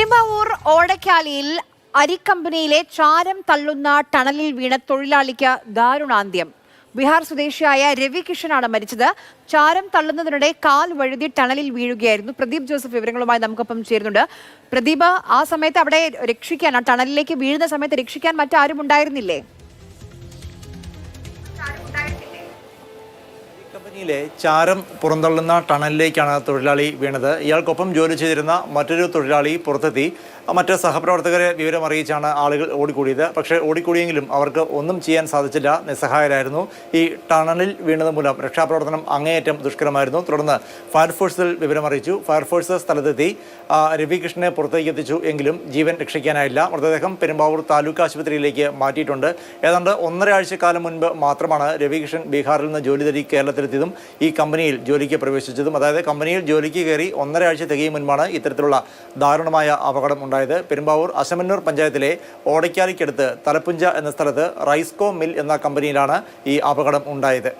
പെരുമ്പാവൂർ ഓടക്കാലിയിൽ അരിക്കമ്പനിയിലെ ചാരം തള്ളുന്ന ടണലിൽ വീണ തൊഴിലാളിക്ക് ദാരുണാന്ത്യം. ബീഹാർ സ്വദേശിയായ രവികിഷനാണ് മരിച്ചത്. ചാരം തള്ളുന്നതിനിടെ കാൽ വഴുതി ടണലിൽ വീഴുകയായിരുന്നു. പ്രദീപ് ജോസഫ് വിവരങ്ങളുമായി നമുക്കൊപ്പം ചേരുന്നുണ്ട്. പ്രദീപ്, ആ സമയത്ത് അവിടെ രക്ഷിക്കാൻ, ആ ടണലിലേക്ക് വീഴുന്ന സമയത്ത് രക്ഷിക്കാൻ മറ്റാരും ഉണ്ടായിരുന്നില്ലേ? കമ്പനിയിലെ ചാരം പുറന്തള്ളുന്ന ടണലിലേക്കാണ് തൊഴിലാളി വീണത്. ഇയാൾക്കൊപ്പം ജോലി ചെയ്തിരുന്ന മറ്റൊരു തൊഴിലാളി പുറത്തെത്തി. മറ്റ് സഹപ്രവർത്തകരെ വിവരം അറിയിച്ചാണ് ആളുകൾ ഓടിക്കൂടിയത്. പക്ഷേ ഓടിക്കൂടിയെങ്കിലും അവർക്ക് ഒന്നും ചെയ്യാൻ സാധിച്ചില്ല, നിസ്സഹായരായിരുന്നു. ഈ ടണലിൽ വീണത് മൂലം രക്ഷാപ്രവർത്തനം അങ്ങേയറ്റം ദുഷ്കരമായിരുന്നു. തുടർന്ന് ഫയർഫോഴ്സിൽ വിവരമറിയിച്ചു. ഫയർഫോഴ്സ് സ്ഥലത്തെത്തി രവികൃഷ്ണനെ പുറത്തേക്ക് എത്തിച്ചു. എങ്കിലും ജീവൻ രക്ഷിക്കാനായില്ല. മൃതദേഹം പെരുമ്പാവൂർ താലൂക്ക് ആശുപത്രിയിലേക്ക് മാറ്റിയിട്ടുണ്ട്. ഏതാണ്ട് 1.5 ആഴ്ചക്കാലം മുൻപ് മാത്രമാണ് രവികൃഷ്ണൻ ബീഹാറിൽ നിന്ന് ജോലി തേടി കേരളത്തിലെത്തിയതും ഈ കമ്പനിയിൽ ജോലിക്ക് പ്രവേശിച്ചതും. അതായത് കമ്പനിയിൽ ജോലിക്ക് കയറി 1.5 ആഴ്ച തികയും മുൻപാണ് ഇത്തരത്തിലുള്ള ദാരുണമായ അപകടം ഉണ്ടായത്. പെരുമ്പാവൂർ അശമന്നൂർ പഞ്ചായത്തിലെ ഓടക്കാലിക്കടുത്ത് തലപ്പുഞ്ച എന്ന സ്ഥലത്ത് റൈസ്കോ മിൽ എന്ന കമ്പനിയിലാണ് ഈ അപകടം ഉണ്ടായത്.